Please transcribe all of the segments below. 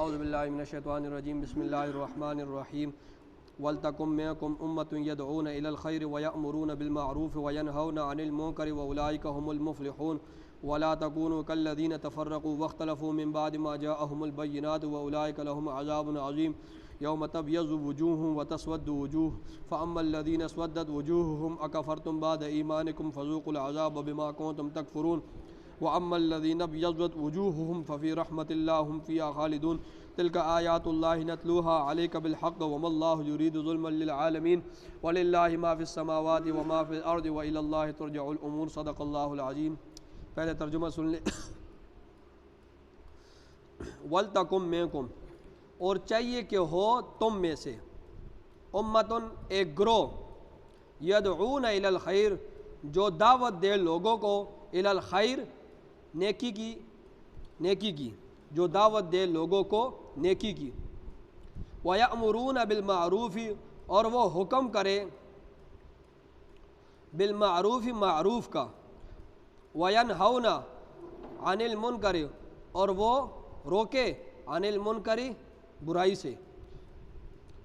اعوذ باللہ من الشیطان الرجیم بسم اللہ الرحمن الرحیم وَلْتَكُن مِّنكُمْ أُمَّةٌ يَدْعُونَ إِلَى الْخَيْرِ وَيَأْمُرُونَ بِالْمَعْرُوفِ وَيَنْهَوْنَ عَنِ الْمُنكَرِ وَأُولَٰئِكَ هُمُ الْمُفْلِحُونَ وَلَا تَكُونُوا كَالَّذِينَ تَفَرَّقُوا وَاخْتَلَفُوا مِن بَعْدِ مَا جَاءَهُمُ الْبَيِّنَاتُ وَأُولَٰئِكَ لَهُمْ عَذَابٌ عَظِيمٌ يَوْمَ تَبْيَضُّ وُجُوهٌ وَتَسْوَدُّ وُجُوهٌ فَأَمَّا الَّذِينَ اسْوَدَّتْ وُجُوهُهُمْ أَكَفَرْتُمْ بَعْدَ إِيمَانِكُمْ فَذُوقُوا الْعَذَابَ بِمَا كُنتُمْ تَكْفُرُونَ وَأَمَّا الَّذِينَ ابْيَضَّتْ وُجُوهُهُمْ فَفِي رَحْمَةِ اللَّهِ هُمْ فِيهَا خَالِدُونَ تِلْكَ آيَاتُ اللَّهِ نَتْلُوهَا عَلَيْكَ بِالْحَقِّ وَمَا اللَّهُ يُرِيدُ ظُلْمًا لِلْعَالَمِينَ وَلِلَّهِ مَا فِي السَّمَاوَاتِ وَمَا فِي الْأَرْضِ وَإِلَى اللَّهِ تُرْجَعُ الْأُمُورُ صدق اللہ العظیم۔ پہلے ترجمہ سن لیں۔ وَلْتَكُن مِّنكُمْ، اور چاہیے کہ ہو تم میں سے، امتن ایک گروہ، یدعون الی الخیر جو دعوت دے لوگوں کو، الی الخیر نیکی کی جو دعوت دے لوگوں کو نیکی کی، وَيَأْمُرُونَ بِالْمَعْرُوفِ اور وہ حکم کرے بالمعروف معروف کا، وَيَنْهَوْنَ عَنِ الْمُنْكَرِ اور وہ روکے عن المنکر برائی سے،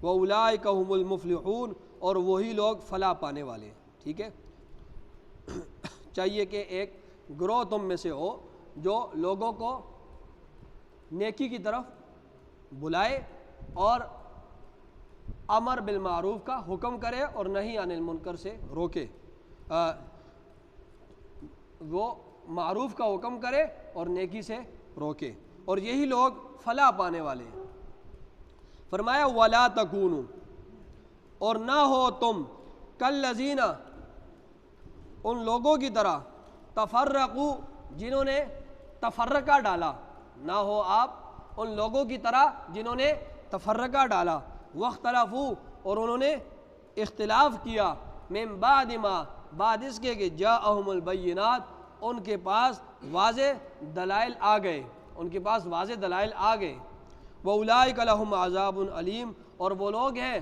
وَأُولَٰئِكَ هُمُ الْمُفْلِحُونَ اور وہی لوگ فلاح پانے والے ہیں۔ ٹھیک ہے، چاہیے کہ ایک گروہ تم میں سے ہو جو لوگوں کو نیکی کی طرف بلائے اور امر بالمعروف کا حکم کرے اور نہی عن المنکر سے روکے، وہ معروف کا حکم کرے اور نیکی سے روکے، اور یہی لوگ فلاح پانے والے ہیں۔ فرمایا وَلَا تَكُونُوا اور نہ ہو تم کالذین ان لوگوں کی طرح تفرقوا جنہوں نے تفرقہ ڈالا، نہ ہو آپ ان لوگوں کی طرح جنہوں نے تفرقہ ڈالا، واختلفوا اور انہوں نے اختلاف کیا، من بعد ما بعد اس کے کہ جاءہم البینات ان کے پاس واضح دلائل آ گئے، ان کے پاس واضح دلائل آ گئے، وَأُولَٰئِكَ لَهُمْ عَذَابٌ عَلِيمٌ اور وہ لوگ ہیں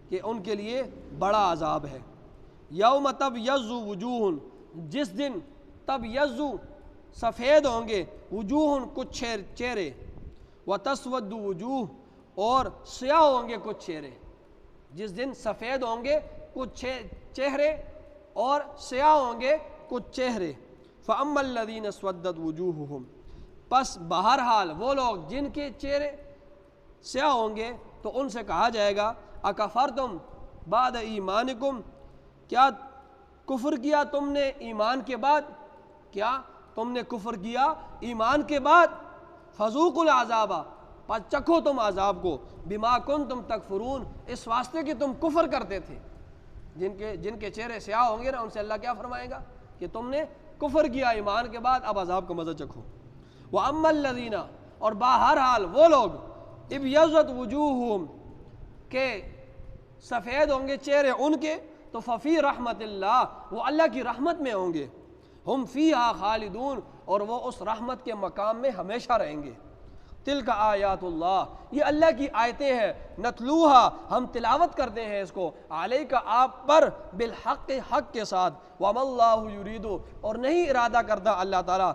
کہ ان کے لیے بڑا عذاب ہے۔ یوم تبیض وجوہ جس دن تبیض سفید ہوں گے، وجوہ کچھ چہرے، وتسود وجوہ اور سیاہ ہوں گے کچھ چہرے، جس دن سفید ہوں گے کچھ چہرے اور سیاہ ہوں گے کچھ چہرے، فَأَمَّا الَّذِينَ اسْوَدَّتْ وُجُوهُهُمْ پس بہرحال وہ لوگ جن کے چہرے سیاہ ہوں گے تو ان سے کہا جائے گا اکفرتم بعد ایمانکم کیا کفر کیا تم نے ایمان کے بعد، کیا تم نے کفر کیا ایمان کے بعد، فذوقوا العذاب پس چکھو تم عذاب کو، بما کنتم تکفرون اس واسطے کہ تم کفر کرتے تھے۔ جن کے چہرے سیاہ ہوں گے نا ان سے اللہ کیا فرمائے گا کہ تم نے کفر کیا ایمان کے بعد، اب عذاب کا مزہ چکھو۔ وَأَمَّا الَّذِينَ اور بہرحال وہ لوگ ابیضت وجوہہم کہ سفید ہوں گے چہرے ان کے، تو ففی رحمت اللہ وہ اللہ کی رحمت میں ہوں گے، ہم فیہا خالدون اور وہ اس رحمت کے مقام میں ہمیشہ رہیں گے۔ تلک آیات اللہ یہ اللہ کی آیتیں ہیں، نتلوہا ہم تلاوت کرتے ہیں اس کو، علیکہ آپ پر، بالحق حق کے ساتھ، وما اللہ یرید اور نہیں ارادہ کرتا اللہ تعالیٰ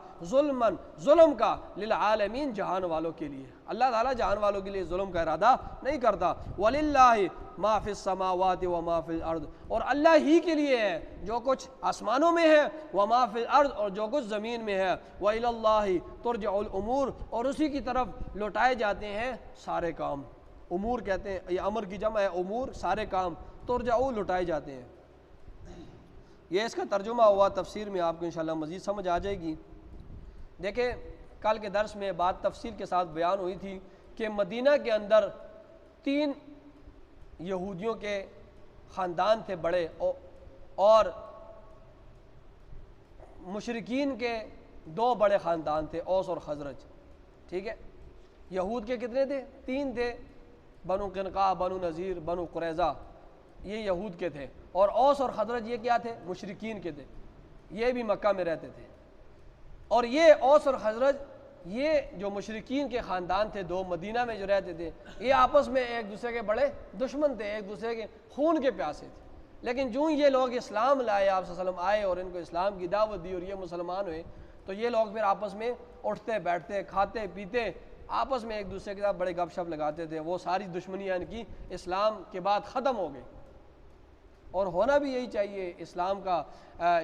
ظلم کا، للعالمین جہان والوں کے لیے، اللہ تعالیٰ جہان والوں کے لیے ظلم کا ارادہ نہیں کرتا۔ وللہ ما فی السماوات وما فی الارض اور اللہ ہی کے لیے ہے جو کچھ آسمانوں میں ہے، وما فی الارض اور جو کچھ زمین میں ہے، وإلی اللہ ترجع الامور اور اسی کی طرف لوٹائے جاتے ہیں سارے کام۔ امور کہتے ہیں، یہ امر کی جمع ہے امور، سارے کام، ترجع لوٹائے جاتے ہیں۔ یہ اس کا ترجمہ ہوا، تفسیر میں آپ کو انشاءاللہ مزید سمجھ آ جائے گی۔ دیکھیں کل کے درس میں بات تفصیل کے ساتھ بیان ہوئی تھی کہ مدینہ کے اندر 3 یہودیوں کے خاندان تھے بڑے، اور مشرکین کے 2 بڑے خاندان تھے، اوس اور خزرج۔ ٹھیک ہے، یہود کے کتنے تھے؟ 3 تھے، بنو قنقاع، بنو نذیر، بنو قریظہ، یہ یہود کے تھے، اور اوس اور خزرج یہ کیا تھے؟ مشرکین کے تھے، یہ بھی مکہ میں رہتے تھے۔ اور یہ اوس اور خزرج یہ جو مشرکین کے خاندان تھے 2 مدینہ میں جو رہتے تھے، یہ آپس میں ایک دوسرے کے بڑے دشمن تھے، ایک دوسرے کے خون کے پیاسے تھے۔ لیکن جو یہ لوگ اسلام لائے، آپ صلی اللہ علیہ وسلم آئے اور ان کو اسلام کی دعوت دی اور یہ مسلمان ہوئے، تو یہ لوگ پھر آپس میں اٹھتے بیٹھتے، کھاتے پیتے، آپس میں ایک دوسرے کے ساتھ بڑے گپ شپ لگاتے تھے، وہ ساری دشمنیاں ان کی اسلام کے بعد ختم ہو گئی، اور ہونا بھی یہی چاہیے۔ اسلام کا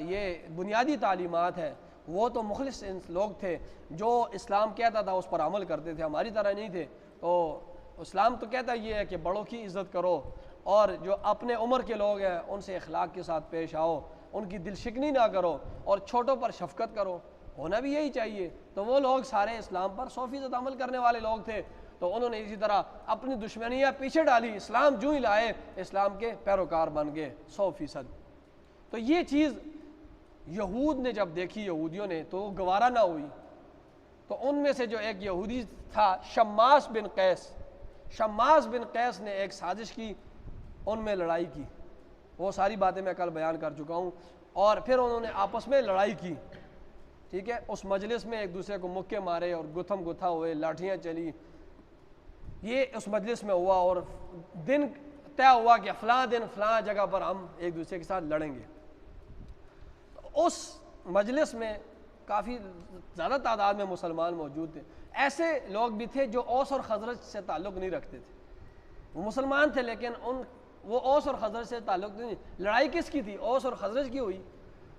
یہ بنیادی تعلیمات ہے، وہ تو مخلص لوگ تھے جو اسلام کہتا تھا اس پر عمل کرتے تھے، ہماری طرح نہیں تھے۔ تو اسلام تو کہتا یہ ہے کہ بڑوں کی عزت کرو، اور جو اپنے عمر کے لوگ ہیں ان سے اخلاق کے ساتھ پیش آؤ، ان کی دل شکنی نہ کرو، اور چھوٹوں پر شفقت کرو، ہونا بھی یہی چاہیے۔ تو وہ لوگ سارے اسلام پر 100% عمل کرنے والے لوگ تھے، تو انہوں نے اسی طرح اپنی دشمنیاں پیچھے ڈالی، اسلام جو ہی لائے اسلام کے پیروکار بن گئے 100%۔ تو یہ چیز یہود نے جب دیکھی، یہودیوں نے، تو وہ گوارا نہ ہوئی۔ تو ان میں سے جو ایک یہودی تھا شماس بن قیس، شماس بن قیس نے ایک سازش کی، ان میں لڑائی کی، وہ ساری باتیں میں کل بیان کر چکا ہوں، اور پھر انہوں نے آپس میں لڑائی کی، ٹھیک ہے، اس مجلس میں ایک دوسرے کو مکے مارے اور گتھم گتھا ہوئے، لاٹھیاں چلی، یہ اس مجلس میں ہوا، اور دن طے ہوا کہ فلاں دن فلاں جگہ پر ہم ایک دوسرے کے ساتھ لڑیں گے۔ اس مجلس میں کافی زیادہ تعداد میں مسلمان موجود تھے، ایسے لوگ بھی تھے جو اوس اور خزرج سے تعلق نہیں رکھتے تھے، وہ مسلمان تھے لیکن وہ اوس اور خزرج سے تعلق نہیں۔ لڑائی کس کی تھی؟ اوس اور خزرج کی ہوئی،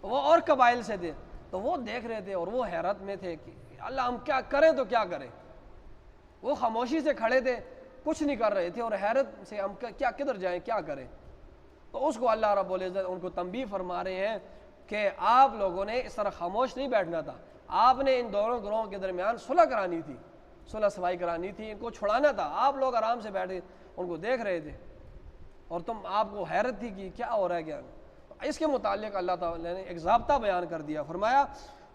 وہ اور قبائل سے تھے، تو وہ دیکھ رہے تھے اور وہ حیرت میں تھے کہ اللہ ہم کیا کریں، تو کیا کریں۔ وہ خاموشی سے کھڑے تھے، کچھ نہیں کر رہے تھے، اور حیرت سے ہم کیا کدھر جائیں، کیا کریں۔ تو اس کو اللہ رب العزت ان کو تنبیہ فرما رہے ہیں کہ آپ لوگوں نے اس طرح خاموش نہیں بیٹھنا تھا، آپ نے ان دونوں گروہوں کے درمیان صلح کرانی تھی، صلح صفائی کرانی تھی، ان کو چھڑانا تھا۔ آپ لوگ آرام سے بیٹھے ان کو دیکھ رہے تھے، اور آپ کو حیرت تھی کہ کیا ہو رہا ہے، کیا۔ اس کے متعلق اللہ تعالیٰ نے ایک ضابطہ بیان کر دیا، فرمایا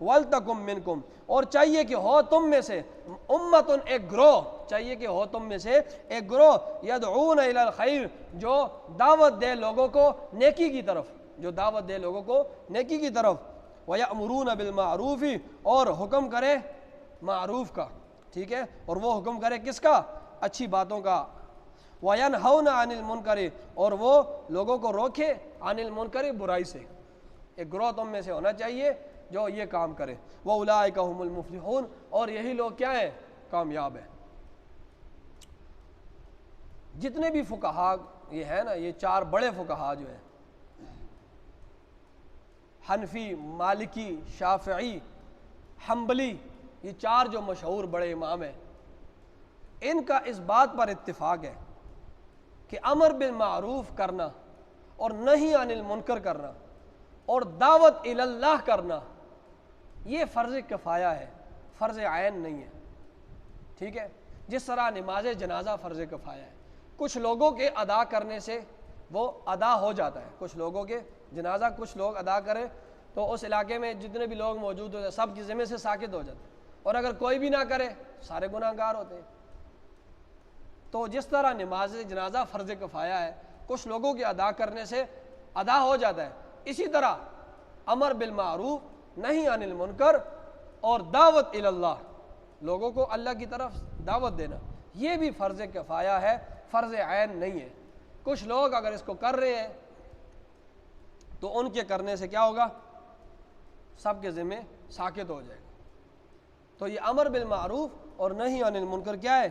وَلْتَكُمْ مِنْكُمْ، اور چاہیے کہ ہو تم میں سے، امتن ایک گروہ، چاہیے کہ ہو تم میں سے ایک گروہ، یدعون الی الخیر، جو دعوت دے لوگوں کو نیکی کی طرف، جو دعوت دے لوگوں کو نیکی کی طرف، وَيَأْمُرُونَ بِالْمَعْرُوفِ، اور حکم کرے معروف کا، ٹھیک ہے، اور وہ حکم کرے کس کا؟ اچھی باتوں کا، وَيَنْهَوْنَ عَنِ الْمُنْكَرِ، اور وہ لوگوں کو روکے عن المنکر، برائی سے۔ ایک گروہ تم میں سے ہونا چاہیے جو یہ کام کرے، وَأُولَٰئِكَ هُمُ الْمُفْلِحُونَ، اور یہی لوگ کیا ہیں؟ کامیاب ہیں۔ جتنے بھی فقہا یہ ہے نا، یہ چار بڑے فقہا جو ہیں، حنفی، مالکی، شافعی، حنبلی، یہ چار جو مشہور بڑے امام ہیں، ان کا اس بات پر اتفاق ہے کہ امر بالمعروف کرنا اور نہی عن المنکر کرنا اور دعوت الی اللہ کرنا، یہ فرض کفایہ ہے، فرض عین نہیں ہے، ٹھیک ہے۔ جس طرح نماز جنازہ فرض کفایہ ہے، کچھ لوگوں کے ادا کرنے سے وہ ادا ہو جاتا ہے، کچھ لوگوں کے جنازہ کچھ لوگ ادا کریں تو اس علاقے میں جتنے بھی لوگ موجود ہوتے ہیں سب کی ذمہ سے ساقط ہو جاتے ہیں، اور اگر کوئی بھی نہ کرے سارے گناہ گار ہوتے ہیں۔ تو جس طرح نماز جنازہ فرض کفایہ ہے، کچھ لوگوں کے ادا کرنے سے ادا ہو جاتا ہے، اسی طرح امر بالمعروف نہی عن المنکر اور دعوت الی اللہ، لوگوں کو اللہ کی طرف دعوت دینا، یہ بھی فرض کفایہ ہے، فرض عین نہیں ہے۔ کچھ لوگ اگر اس کو کر رہے ہیں تو ان کے کرنے سے کیا ہوگا؟ سب کے ذمہ ساقط ہو جائے گا۔ تو یہ امر بالمعروف اور نہی عن المنکر کیا ہے؟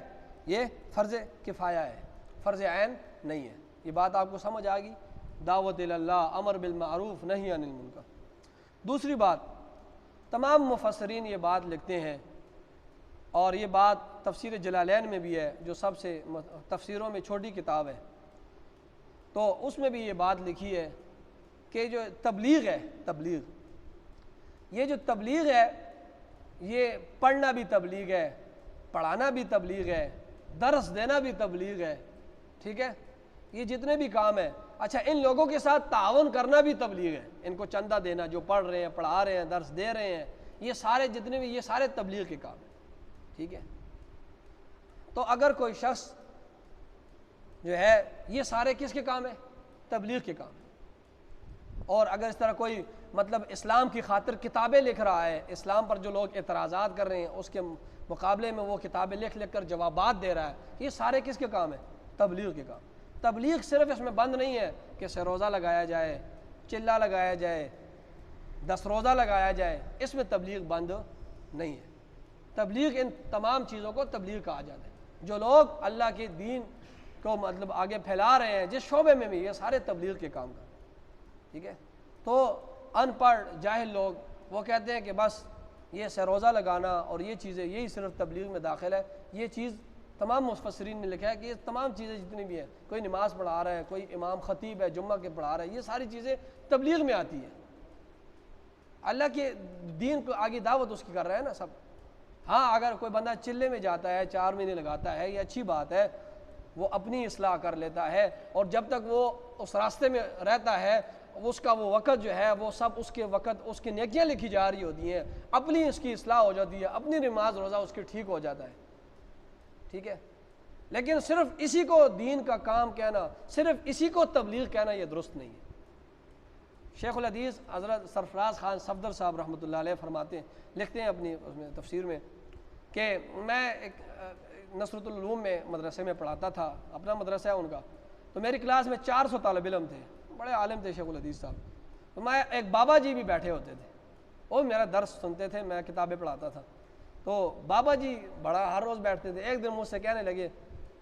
یہ فرض کفایہ ہے، فرض عین نہیں ہے۔ یہ بات آپ کو سمجھ آ گئی؟ دعوت الی اللہ، امر بالمعروف، نہی عن المنکر۔ دوسری بات، تمام مفسرین یہ بات لکھتے ہیں، اور یہ بات تفسیر جلالین میں بھی ہے جو سب سے تفسیروں میں چھوٹی کتاب ہے، تو اس میں بھی یہ بات لکھی ہے کہ جو تبلیغ ہے، تبلیغ، یہ جو تبلیغ ہے، یہ پڑھنا بھی تبلیغ ہے، پڑھانا بھی تبلیغ ہے، درس دینا بھی تبلیغ ہے، ٹھیک ہے، یہ جتنے بھی کام ہیں۔ اچھا، ان لوگوں کے ساتھ تعاون کرنا بھی تبلیغ ہے، ان کو چندہ دینا، جو پڑھ رہے ہیں، پڑھا رہے ہیں، درس دے رہے ہیں، یہ سارے جتنے بھی، یہ سارے تبلیغ کے کام ہیں، ٹھیک ہے۔ تو اگر کوئی شخص جو ہے، یہ سارے کس کے کام ہیں؟ تبلیغ کے کام ہیں۔ اور اگر اس طرح کوئی مطلب اسلام کی خاطر کتابیں لکھ رہا ہے، اسلام پر جو لوگ اعتراضات کر رہے ہیں اس کے مقابلے میں وہ کتابیں لکھ کر جوابات دے رہا ہے، یہ سارے کس کے کام ہیں؟ تبلیغ کے کام۔ تبلیغ صرف اس میں بند نہیں ہے کہ سروزہ لگایا جائے، چلہ لگایا جائے، 10 روزہ لگایا جائے، اس میں تبلیغ بند نہیں ہے، تبلیغ ان تمام چیزوں کو تبلیغ کہا جاتا ہے۔ جو لوگ اللہ کے دین کو مطلب آگے پھیلا رہے ہیں جس شعبے میں بھی، یہ سارے تبلیغ کے کام کرتے ہیں، ٹھیک ہے۔ تو ان پڑھ جاہل لوگ وہ کہتے ہیں کہ بس یہ سروزہ لگانا اور یہ چیزیں یہی صرف تبلیغ میں داخل ہے۔ یہ چیز تمام مفسرین نے لکھا ہے کہ یہ تمام چیزیں جتنی بھی ہیں، کوئی نماز پڑھا رہا ہے، کوئی امام خطیب ہے جمعہ کے پڑھا رہا ہے، یہ ساری چیزیں تبلیغ میں آتی ہیں۔ اللہ کے دین کو آگے دعوت اس کی کر رہا ہے نا سب۔ ہاں اگر کوئی بندہ چلے میں جاتا ہے 4 مہینے لگاتا ہے، یہ اچھی بات ہے، وہ اپنی اصلاح کر لیتا ہے، اور جب تک وہ اس راستے میں رہتا ہے اس کا وہ وقت جو ہے وہ سب اس کے وقت اس کی نیکیاں لکھی جا رہی ہوتی ہیں، اپنی اس کی اصلاح ہو جاتی ہے، اپنی نماز روزہ اس کی ٹھیک ہو جاتا ہے، ٹھیک ہے۔ لیکن صرف اسی کو دین کا کام کہنا، صرف اسی کو تبلیغ کہنا، یہ درست نہیں ہے۔ شیخ الحدیث حضرت سرفراز خان صفدر صاحب رحمۃ اللہ علیہ فرماتے ہیں، لکھتے ہیں اپنی اس میں تفسیر میں کہ میں ایک نصرۃ العلوم میں مدرسے میں پڑھاتا تھا، اپنا مدرسہ ہے ان کا، تو میری کلاس میں 400 طالب علم تھے، بڑے عالم تھے شیخ الحدیث صاحب۔ تو میں ایک بابا جی بھی بیٹھے ہوتے تھے، وہ میرا درس سنتے تھے، میں کتابیں پڑھاتا تھا، تو بابا جی بڑا ہر روز بیٹھتے تھے۔ ایک دن مجھ سے کہنے لگے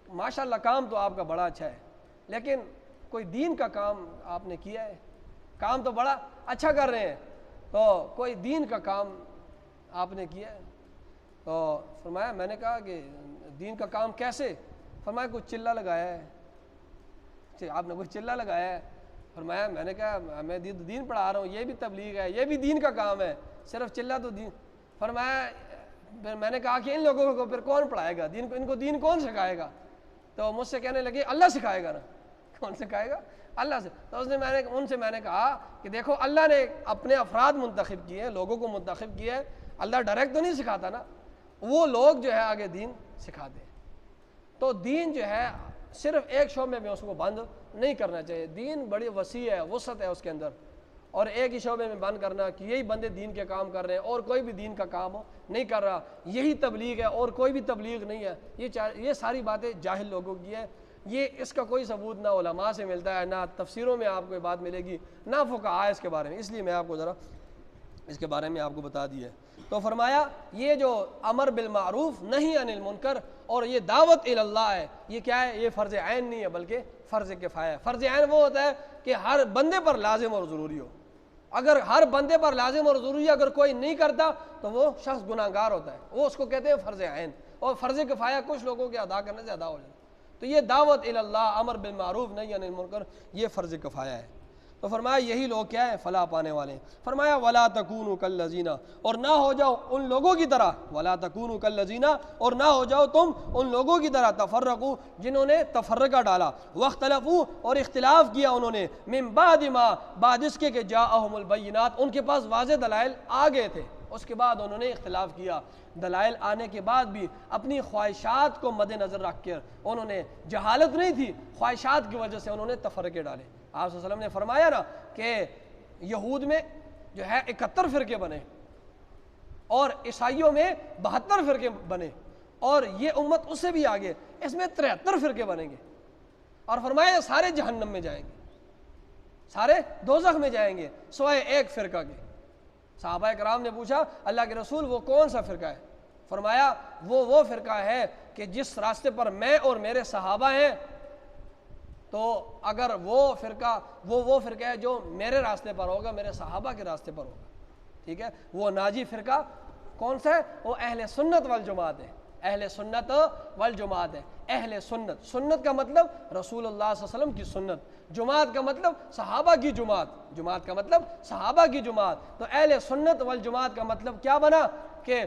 ماشاءاللہ کام تو آپ کا بڑا اچھا ہے، لیکن کوئی دین کا کام آپ نے کیا ہے؟ کام تو بڑا اچھا کر رہے ہیں، تو کوئی دین کا کام آپ نے کیا ہے؟ تو فرمایا، میں نے کہا کہ دین کا کام کیسے؟ فرمایا کوئی چلہ لگایا ہے۔ آپ نے کوئی چلہ لگایا ہے؟ فرمایا میں نے کہا میں دین پڑھا رہا ہوں، یہ بھی تبلیغ ہے، یہ بھی دین کا کام ہے، صرف چلہ تو دین۔ فرمایا میں نے کہا کہ ان لوگوں کو پھر کون پڑھائے گا دین کو، ان کو دین کون سکھائے گا؟ تو مجھ سے کہنے لگے اللہ سکھائے گا نا۔ کون سکھائے گا؟ اللہ سے۔ تو ان سے میں نے کہا کہ دیکھو اللہ نے اپنے افراد منتخب کیے ہیں، لوگوں کو منتخب کیا ہے، اللہ ڈائریکٹ تو نہیں سکھاتا نا، وہ لوگ جو ہے آگے دین سکھاتے ہیں۔ تو دین جو ہے صرف ایک شعبے میں اس کو بند نہیں کرنا چاہیے، دین بڑی وسیع ہے، وسعت ہے اس کے اندر، اور ایک ہی شعبے میں بند کرنا کہ یہی بندے دین کے کام کر رہے ہیں اور کوئی بھی دین کا کام نہیں کر رہا، یہی تبلیغ ہے اور کوئی بھی تبلیغ نہیں ہے، یہ ساری باتیں جاہل لوگوں کی ہے۔ یہ اس کا کوئی ثبوت نہ علماء سے ملتا ہے، نہ تفسیروں میں آپ کو یہ بات ملے گی، نہ فقہاء اس کے بارے میں، اس لیے میں آپ کو ذرا اس کے بارے میں آپ کو بتا دیا ہے۔ تو فرمایا یہ جو امر بالمعروف نہی عن المنکر اور یہ دعوت الی اللہ ہے، یہ کیا ہے؟ یہ فرض عین نہیں ہے بلکہ فرض کفایہ ہے۔ فرض عین وہ ہوتا ہے کہ ہر بندے پر لازم اور ضروری ہو، اگر ہر بندے پر لازم اور ضروری اگر کوئی نہیں کرتا تو وہ شخص گناہگار ہوتا ہے، وہ اس کو کہتے ہیں فرض عین، اور فرض کفایہ کچھ لوگوں کے ادا کرنے سے ادا ہو جاتا ہے۔ تو یہ دعوت الی اللہ، امر بالمعروف نہی عن المنکر، یہ فرض کفایہ ہے۔ تو فرمایا یہی لوگ کیا ہیں؟ فلاح پانے والے ہیں۔ فرمایا ولا تکونوا کالذین، اور نہ ہو جاؤ ان لوگوں کی طرح، ولا تکونوا کالذین، اور نہ ہو جاؤ تم ان لوگوں کی طرح، تفرقوا، جنہوں نے تفرقہ ڈالا، واختلفوا، اور اختلاف کیا انہوں نے، من بعد ما، بعد اس کے کہ جاءہم البینات، ان کے پاس واضح دلائل آ گئے تھے، اس کے بعد انہوں نے اختلاف کیا۔ دلائل آنے کے بعد بھی اپنی خواہشات کو مد نظر رکھ کر، انہوں نے جہالت نہیں تھی، خواہشات کی وجہ سے انہوں نے تفرقے ڈالے۔ آپ صلی اللہ علیہ وسلم نے فرمایا نا کہ یہود میں جو ہے 71 فرقے بنے، اور عیسائیوں میں 72 فرقے بنے، اور یہ امت اس سے بھی آگے، اس میں 73 فرقے بنیں گے، اور فرمایا سارے جہنم میں جائیں گے، سارے دوزخ میں جائیں گے سوائے ایک فرقہ کے۔ صحابہ کرام نے پوچھا اللہ کے رسول وہ کون سا فرقہ ہے؟ فرمایا وہ فرقہ ہے کہ جس راستے پر میں اور میرے صحابہ ہیں، تو اگر وہ فرقہ ہے جو میرے راستے پر ہوگا، میرے صحابہ کے راستے پر ہوگا، ٹھیک ہے۔ وہ ناجی فرقہ کون سا ہے؟ وہ اہل سنت والجماعت ہے، اہل سنت والجماعت ہے۔ اہل سنت، سنت کا مطلب رسول اللہ صلی اللہ علیہ وسلم کی سنت، جماعت کا مطلب صحابہ کی جماعت، جماعت کا مطلب صحابہ کی جماعت۔ تو اہل سنت والجماعت کا مطلب کیا بنا؟ کہ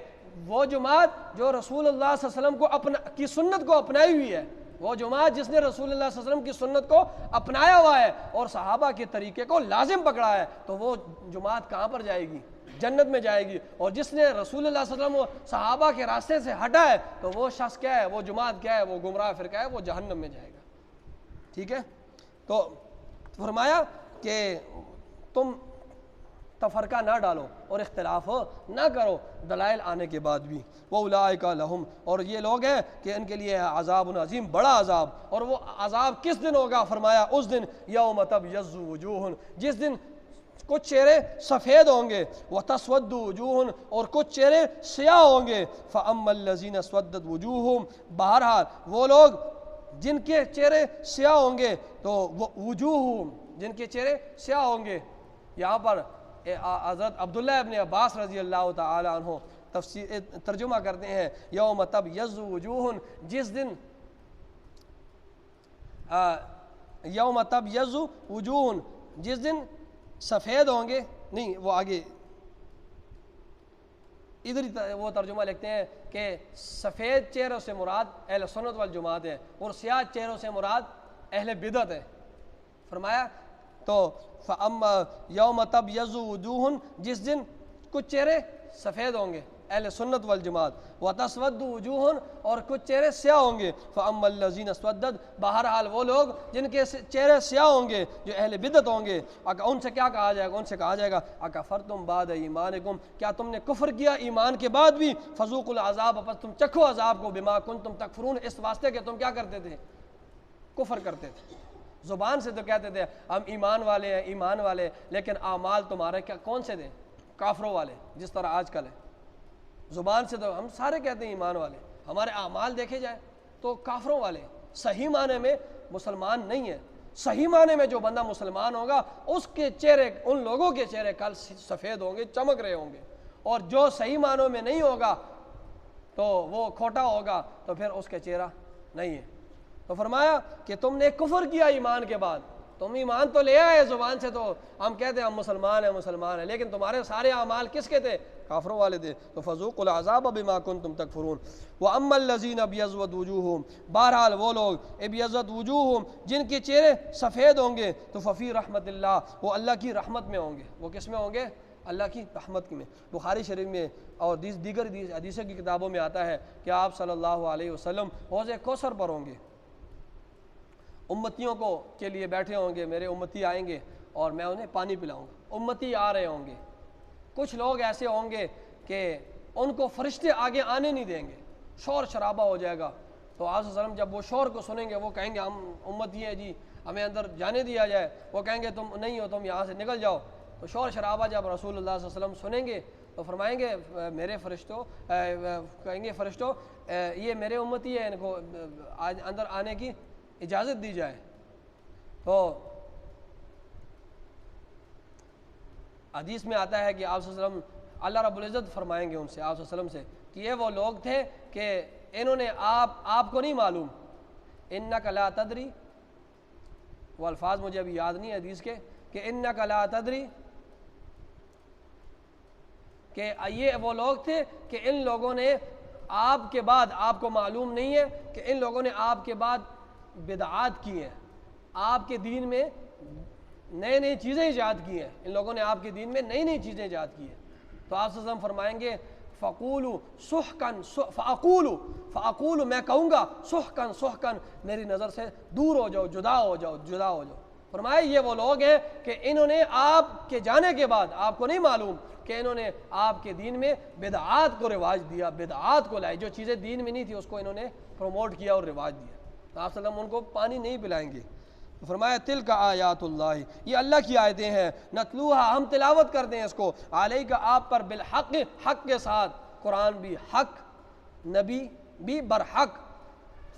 وہ جماعت جو رسول اللہ صلی اللہ علیہ وسلم کی سنت کو اپنائی ہوئی ہے، وہ جماعت جس نے رسول اللہ صلی اللہ علیہ وسلم کی سنت کو اپنایا ہوا ہے اور صحابہ کے طریقے کو لازم پکڑا ہے، تو وہ جماعت کہاں پر جائے گی؟ جنت میں جائے گی۔ اور جس نے رسول اللہ صلی اللہ علیہ وسلم صحابہ کے راستے سے ہٹا ہے، تو وہ شخص کیا ہے؟ وہ جماعت کیا ہے؟ وہ گمراہ فرقہ ہے، وہ جہنم میں جائے گا، ٹھیک ہے۔ تو فرمایا کہ تم تفرقہ نہ ڈالو اور اختلاف نہ کرو دلائل آنے کے بعد بھی۔ وَأُولَٰئِكَ لَهُمْ، اور یہ لوگ ہیں کہ ان کے لیے عذاب عظیم، بڑا عذاب۔ اور وہ عذاب کس دن ہوگا؟ فرمایا اس دن یوم تبیض وجوہ، جس دن کچھ چہرے سفید ہوں گے، وَتَسْوَدُّ وُجُوهٌ اور کچھ چہرے سیاہ ہوں گے، فَأَمَّا الَّذِينَ اسْوَدَّتْ وُجُوهُهُمْ بہرحال وہ لوگ جن کے چہرے سیاہ ہوں گے، تو وجوہہم جن کے چہرے سیاہ ہوں گے، یہاں پر حضرت عبداللہ ابن عباس رضی اللہ تعالی عنہ ترجمہ کرتے ہیں یوم تبیض وجوہ، جس دن یوم تبیض وجوہ جس دن سفید ہوں گے، نہیں وہ آگے ادھر ہی وہ ترجمہ لکھتے ہیں کہ سفید چہروں سے مراد اہل سنت والجماعت ہے اور سیاہ چہروں سے مراد اہل بدعت ہے۔ فرمایا تو فَأَمَّا يَوْمَ تَبْيَضُّ وُجُوهٌ جس دن کچھ چہرے سفید ہوں گے اہل سنت والجماعت، وَتَسْوَدُّ وُجُوهٌ اور کچھ چہرے سیاہ ہوں گے، فَأَمَّا الَّذِينَ اسْوَدَّتْ بہرحال وہ لوگ جن کے چہرے سیاہ ہوں گے جو اہل بدعت ہوں گے، ان سے کیا کہا جائے گا؟ ان سے کہا جائے گا اَكَفَرْتُمْ بَعْدَ ایمانکم، کیا تم نے کفر کیا ایمان کے بعد بھی؟ فَذُوقُوا الْعَذَابَ پس تم چکھو عذاب کو، بِمَا كُنْتُمْ تَكْفُرُونَ اس واسطے کہ تم کیا کرتے تھے؟ کفر کرتے تھے۔ زبان سے تو کہتے تھے ہم ایمان والے ہیں ایمان والے، لیکن اعمال تمہارے کیا کون سے تھے؟ کافروں والے، جس طرح آج کل ہے۔ زبان سے تو ہم سارے کہتے ہیں ایمان والے، ہمارے اعمال دیکھے جائیں تو کافروں والے، صحیح معنی میں مسلمان نہیں ہے۔ صحیح معنی میں جو بندہ مسلمان ہوگا اس کے چہرے، ان لوگوں کے چہرے کل سفید ہوں گے، چمک رہے ہوں گے، اور جو صحیح معنوں میں نہیں ہوگا تو وہ کھوٹا ہوگا، تو پھر اس کا چہرہ نہیں ہے۔ تو فرمایا کہ تم نے کفر کیا ایمان کے بعد، تم ایمان تو لے آئے زبان سے، تو ہم کہتے ہیں ہم مسلمان ہیں مسلمان ہیں، لیکن تمہارے سارے اعمال کس کے تھے؟ کافروں والے تھے۔ تو فذوقوا العذاب بما کنتم تکفرون واما الذین ابیضت وجوہہم بہرحال وہ لوگ ابیضت وجوہہم جن کے چہرے سفید ہوں گے، تو ففی رحمت اللہ وہ اللہ کی رحمت میں ہوں گے۔ وہ کس میں ہوں گے؟ اللہ کی رحمت میں۔ بخاری شریف میں اور دیگر حدیثوں کی کتابوں میں آتا ہے کہ آپ صلی اللہ علیہ وسلم حوض کوثر پر ہوں گے، امتیوں کو کے لیے بیٹھے ہوں گے، میرے امتی آئیں گے اور میں انہیں پانی پلاؤں گا۔ امتی آ رہے ہوں گے، کچھ لوگ ایسے ہوں گے کہ ان کو فرشتے آگے آنے نہیں دیں گے، شور شرابہ ہو جائے گا، تو آپ صلی اللہ علیہ وسلم جب وہ شور کو سنیں گے وہ کہیں گے ہم امتی ہیں جی، ہمیں اندر جانے دیا جائے، وہ کہیں گے تم نہیں ہو، تم یہاں سے نکل جاؤ۔ تو شور شرابہ جب رسول اللہ صلی اللہ علیہ وسلم سنیں گے تو فرمائیں گے میرے فرشتوں، کہیں گے فرشتوں یہ میرے امتی ہے، ان کو اندر آنے کی اجازت دی جائے۔ تو حدیث میں آتا ہے کہ آپ صلی اللہ علیہ وسلم اللہ رب العزت فرمائیں گے ان سے، آپ صلی اللہ علیہ وسلم سے کہ یہ وہ لوگ تھے کہ انہوں نے آپ کو نہیں معلوم، انک لا تدری، وہ الفاظ مجھے ابھی یاد نہیں ہے حدیث کے، کہ انک لا تدری، کہ یہ وہ لوگ تھے کہ ان لوگوں نے آپ کے بعد، آپ کو معلوم نہیں ہے کہ ان لوگوں نے آپ کے بعد بدعات کی ہیں، آپ کے دین میں نئے نئی چیزیں ایجاد کی ہیں، ان لوگوں نے آپ کے دین میں نئی نئی چیزیں ایجاد کی ہیں۔ تو آپ صلی اللہ علیہ وسلم فرمائیں گے فَقُولُوا سُحْقًا فَأَقُولُ میں کہوں گا سُحْقًا سُحْقًا میری نظر سے دور ہو جاؤ، جدا ہو جاؤ، جدا ہو جاؤ۔ فرمایا یہ وہ لوگ ہیں کہ انہوں نے آپ کے جانے کے بعد آپ کو نہیں معلوم کہ انہوں نے آپ کے دین میں بدعات کو رواج دیا، بدعات کو لائے، جو چیزیں دین میں نہیں تھی اس کو انہوں نے پروموٹ کیا اور رواج دیا۔ تو آپ صلی اللہ علیہ وسلم ان کو پانی نہیں پلائیں گے۔ تو فرمایا تلک آیات اللہ، یہ اللہ کی آیتیں ہیں، نتلوہا ہم تلاوت کرتے ہیں اس کو، علیک آپ پر، بالحق حق کے ساتھ، قرآن بھی حق، نبی بھی برحق،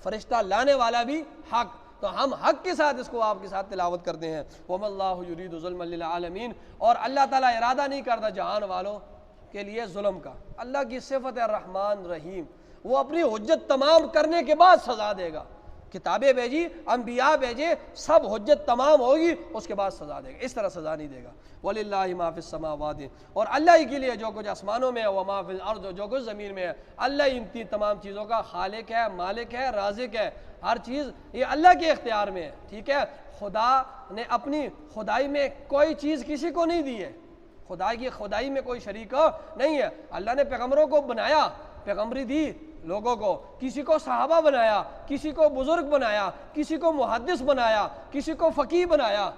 فرشتہ لانے والا بھی حق، تو ہم حق کے ساتھ اس کو آپ کے ساتھ تلاوت کرتے ہیں۔ وَمَا اللَّهُ يُرِيدُ ظُلْمًا لِلْعَالَمِينَ اور اللہ تعالیٰ ارادہ نہیں کرتا جہان والوں کے لیے ظلم کا۔ اللہ کی صفت ہے الرحمن رحیم، وہ اپنی حجت تمام کرنے کے بعد سزا دے گا، کتابیں بھیجی، انبیاء بھیجے، سب حجت تمام ہوگی اس کے بعد سزا دے گا، اس طرح سزا نہیں دے گا۔ وَلِلَّهِ مَا فِي السَّمَاوَاتِ اور اللہ ہی کے لیے جو کچھ آسمانوں میں ہے، وَمَا فِي الْأَرْضِ جو کچھ زمین میں ہے، اللہ ان کی تمام چیزوں کا خالق ہے، مالک ہے، رازق ہے، ہر چیز یہ اللہ کے اختیار میں ہے، ٹھیک ہے۔ خدا نے اپنی خدائی میں کوئی چیز کسی کو نہیں دی ہے، خدا کی خدائی میں کوئی شریک نہیں ہے۔ اللہ نے پیغمبروں کو بنایا، پیغمبری دی لوگوں کو، کسی کو صحابہ بنایا، کسی کو بزرگ بنایا، کسی کو محدث بنایا، کسی کو فقیہ بنایا،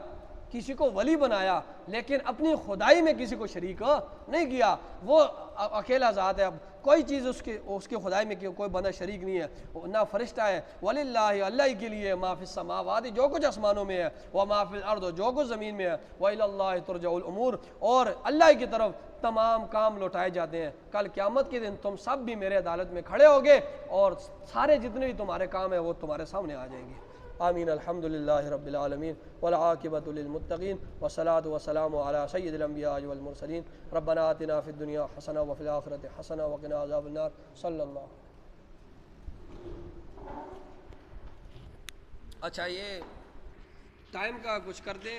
کسی کو ولی بنایا لیکن اپنی خدائی میں کسی کو شریک نہیں کیا، وہ اکیلا ذات ہے، اب کوئی چیز اس کی خدائی میں کوئی بندہ شریک نہیں ہے، نہ فرشتہ ہے، وَلِلَّهِ اللہ ہی کے لیے ما فی السماوات جو کچھ آسمانوں میں ہے، وما فی الارض جو کچھ زمین میں ہے، وَإِلَى اللَّهِ تُرْجَعُ الْأُمُورُ اور اللہ کی طرف تمام کام لوٹائے جاتے ہیں۔ کل قیامت کے دن تم سب بھی میرے عدالت میں کھڑے ہوگے اور سارے جتنے بھی تمہارے کام ہیں وہ تمہارے سامنے آ جائیں گے۔ آمین۔ الحمدللہ رب العالمین والعاقبۃ للمتقین والصلاۃ والسلام علی سید الانبیاء والمرسلین۔ ربنا آتنا فی الدنیا حسنہ وفی الآخرۃ حسنہ وقنا عذاب النار۔ صلی اللہ۔ اچھا یہ ٹائم کا کچھ کر دیں۔